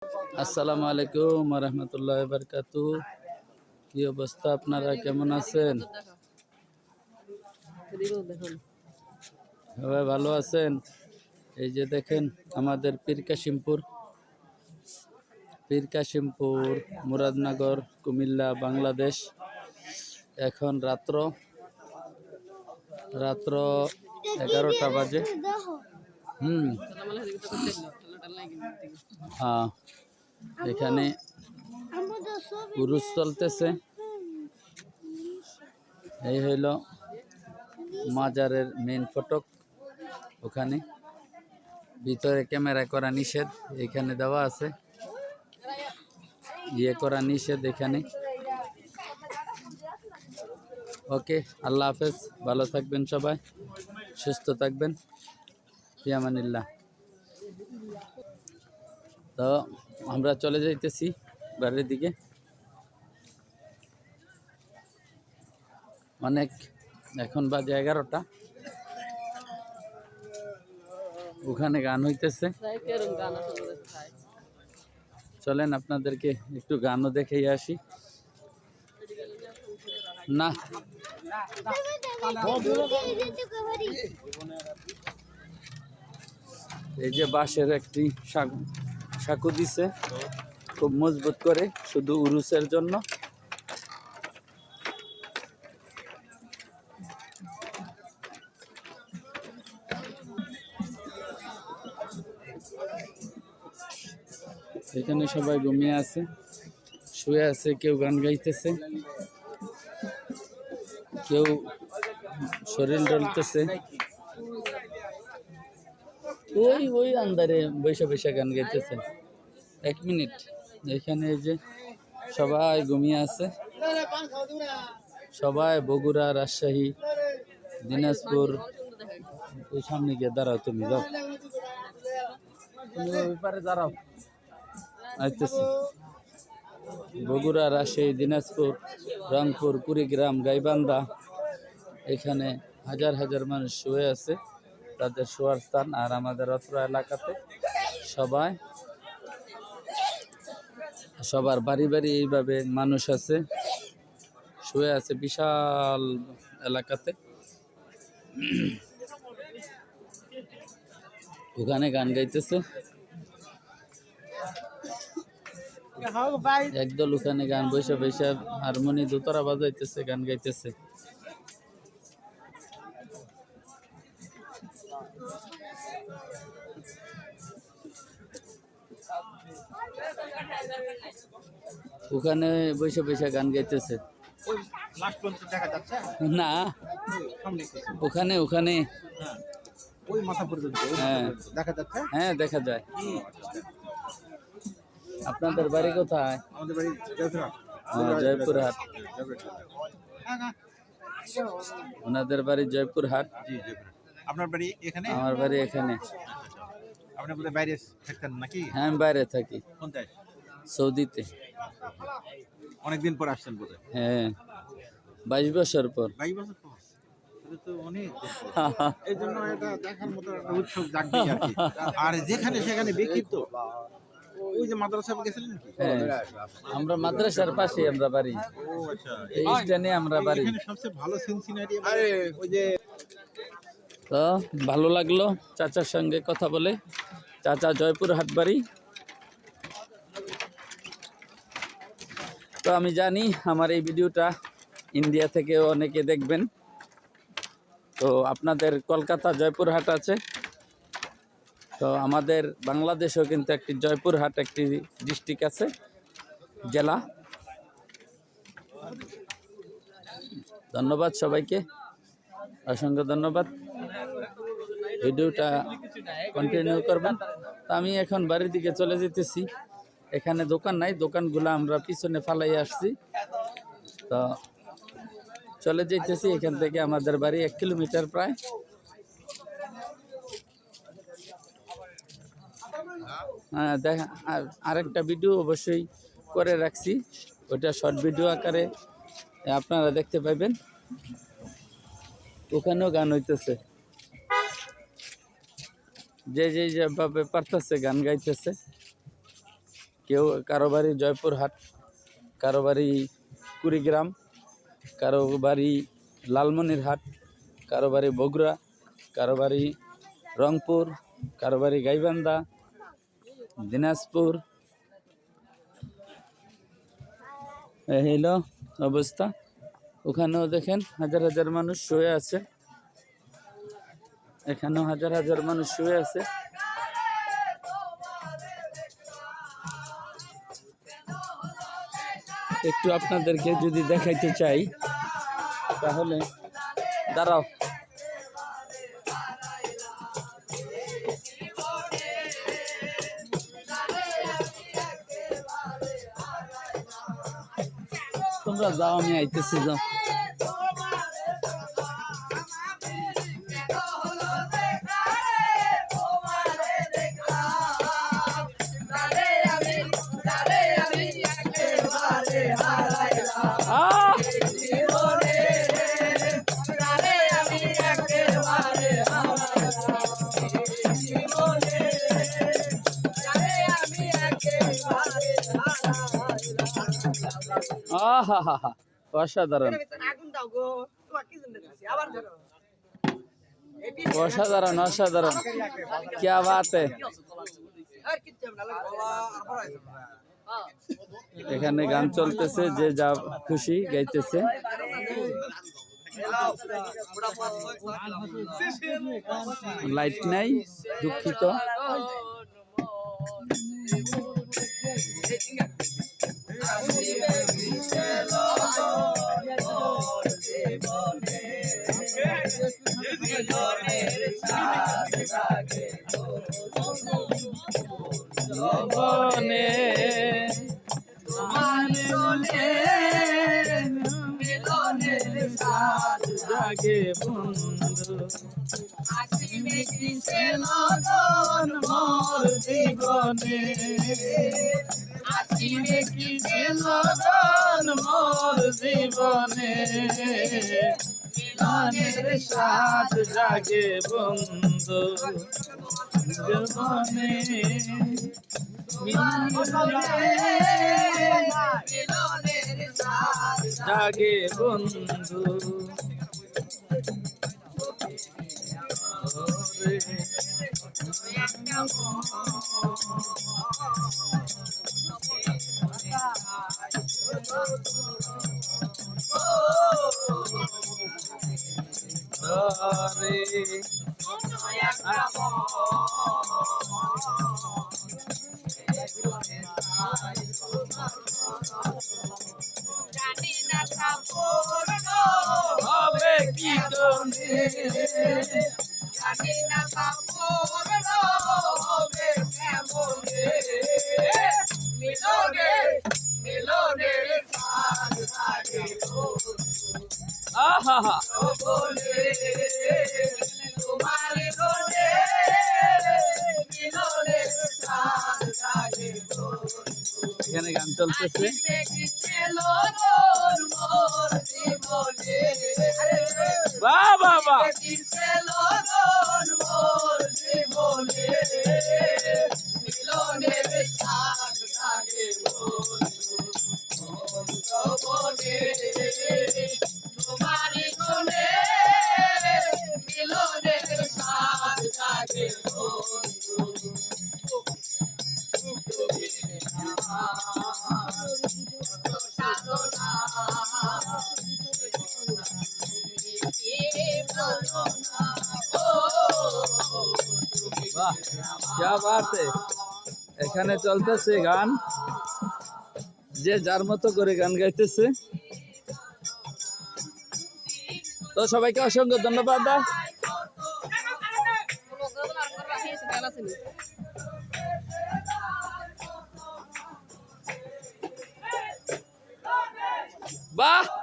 আসসালামু আলাইকুম রহমতুল্লাহ বারকাতু। কি অবস্থা, আপনারা কেমন আছেন? সবাই ভালো আছেন? এই যে দেখেন আমাদের পীরকাশিমপুর মুরাদনগর কুমিল্লা বাংলাদেশ। এখন রাত্র 11টা বাজে। হ্যাঁ, এখানে উরুস চলতেছে। এই হইল মাজারের মেইন ফটক। ওখানে ভিতরে ক্যামেরা করা নিষেধ, এখানে দেওয়া আছে। করা নিষেধ এখানে। ওকে, আল্লাহ হাফেজ, ভালো থাকবেন সবাই, সুস্থ থাকবেন, ফিয়ামানিল্লাহ। তো আমরা চলে যাইতেছি বাড়ির দিকে। অনেক, এখন বাজে 11টা। ওখানে গান হইতেছে, চলেন আপনাদেরকে একটু গানও দেখেই আসি। না, এই যে বাঁশের একটি সাঁকো দিছে, খুব মজবুত করে, শুধু উরুসের জন্য। এখানে সবাই ঘুমিয়ে আছে, শুয়ে আছে, কেউ গান গাইতেছে, কেউ শরীর ডলতেছে। ওই আন্দারে বৈশা বৈশা গান গাইতেছে। 1 মিনিট। এখানে এই যে সবাই ঘুমিয়ে আছে, সবাই বগুড়া, রাজশাহী, দিনাজপুর। ওই সামনে গিয়ে দাঁড়াও, তুমি যাও, তুমি ওই পারে দাঁড়াও। আইতেছি। বগুড়া, রাজশাহী, দিনাজপুর, রংপুর, কুড়িগ্রাম, গাইবান্ধা, এখানে হাজার হাজার মানুষ শুয়ে আছে, তাদের শোয়ার স্থান। আর আমাদের অত্র এলাকাতে সবার বাড়ি বাড়ি এইভাবে মানুষ আছে, শুয়ে আছে বিশাল এলাকাতে। ওখানে গান গাইতেছে একদল, ওখানে গান বৈশা বৈশা হারমোনি দোতারা বাজাইতেছে, গান গাইতেছে। ওখানে বৈশা বৈশা গান গাইতেছে। না, ওখানে ওখানে হ্যাঁ দেখা যায়। আপনাদের বাড়ি কোথায়? আমাদের বাড়ি জয়পুরহাট। ওনাদের বাড়ি জয়পুরহাট। আপনার বাড়ি এখানে? আমার বাড়ি এখানে। আপনি বোধহয় বাইরে থাকতেন নাকি? হ্যাঁ, আমি বাইরে থাকি। কোনটায়? সৌদিতে। অনেকদিন পর আসছেন বোধহয়। হ্যাঁ, 22 বছর পর। 22 বছর পর? তো অনেক। এই জন্য এটা দেখার মতো একটা উৎসব জাগবে আর কি। আর যেখানে সেখানে বিক্ষিপ্ত। ওই যে মাদ্রাসা গেছিলেন কি? হ্যাঁ, আমরা মাদ্রাসার পাশে আমরা বাড়ি। ও আচ্ছা, এই স্থানে আমরা বাড়ি। এখানে সবচেয়ে ভালো সিনসিনারি ওই যে। তো ভালো লাগলো চাচার সঙ্গে কথা বলে। চাচা জয়পুরহাট বাড়ি। তো আমি জানি আমার এই ভিডিওটা ইন্ডিয়া থেকে অনেকে দেখবেন। তো আপনাদের কলকাতা জয়পুরহাট আছে, তো আমাদের বাংলাদেশেও কিন্তু একটি জয়পুরহাট একটি ডিস্ট্রিক্ট আছে, জেলা। ধন্যবাদ সবাইকে, অসংখ্য ধন্যবাদ। ভিডিওটা কন্টিনিউ করবেন। তো আমি এখন বাড়ির দিকে চলে যেতেছি। এখানে দোকান নাই, দোকানগুলো আমরা পিছনে ফালাই আসছি। তো চলে যেতেছি এখান থেকে, আমাদের বাড়ি 1 কিলোমিটার প্রায়। হ্যাঁ, দেখা আরেকটা ভিডিও অবশ্যই করে রাখছি, ওটা শর্ট ভিডিও আকারে আপনারা দেখতে পাইবেন। ওখানেও গান হইতেছে, যে যেভাবে পারতেছে গান গাইতেছে। কেউ কারো বাড়ি জয়পুরহাট, কারো বাড়ি কুড়িগ্রাম, কারো বাড়ি লালমনিরহাট, কারো বাড়ি বগুড়া, কারো বাড়ি রংপুর, কারো বাড়ি গাইবান্ধা, দিনাজপুর। এই হলো অবস্থা। ওখানেও দেখেন হাজার হাজার মানুষ শুয়ে আছে, এখানেও হাজার হাজার মানুষ শুয়ে আছে। একটু আপনাদেরকে যদি দেখাইতে চাই তাহলে দাঁড়াও। তোমরা যাও, আমি আইতেছি, যাও। আহা, অসাধারণ, অসাধারণ, অসাধারণ, क्या बात है। এখানে গান চলতেছে, যে যা খুশি গাইতেছে। লাইট নাই, দুঃখিত। জীবনে মিলনের স্বাদ জাগে বন্ধু, আসিবে কিসে লগন মোর জীবনে, আসিবে কিসে লগন মোর জীবনে, মিলনের স্বাদ জাগে বন্ধু জীবনে, জাগে বন্ধু। হবে কি জনে, জানি না কাপড় হবে কেমনে, মিলনে মিলনের স্বাদ লাগে আহা বলে তোমার গলে, মিলনের স্বাদ লাগে। এখানে গান চলতেছে। বাহ বাহ বাহ, বাহ क्या बात है। এখানে চলতেছে গান, যে যার মতো করে গান গাইতেছে। তো সবাইকে অসংখ্য ধন্যবাদ। বাহ।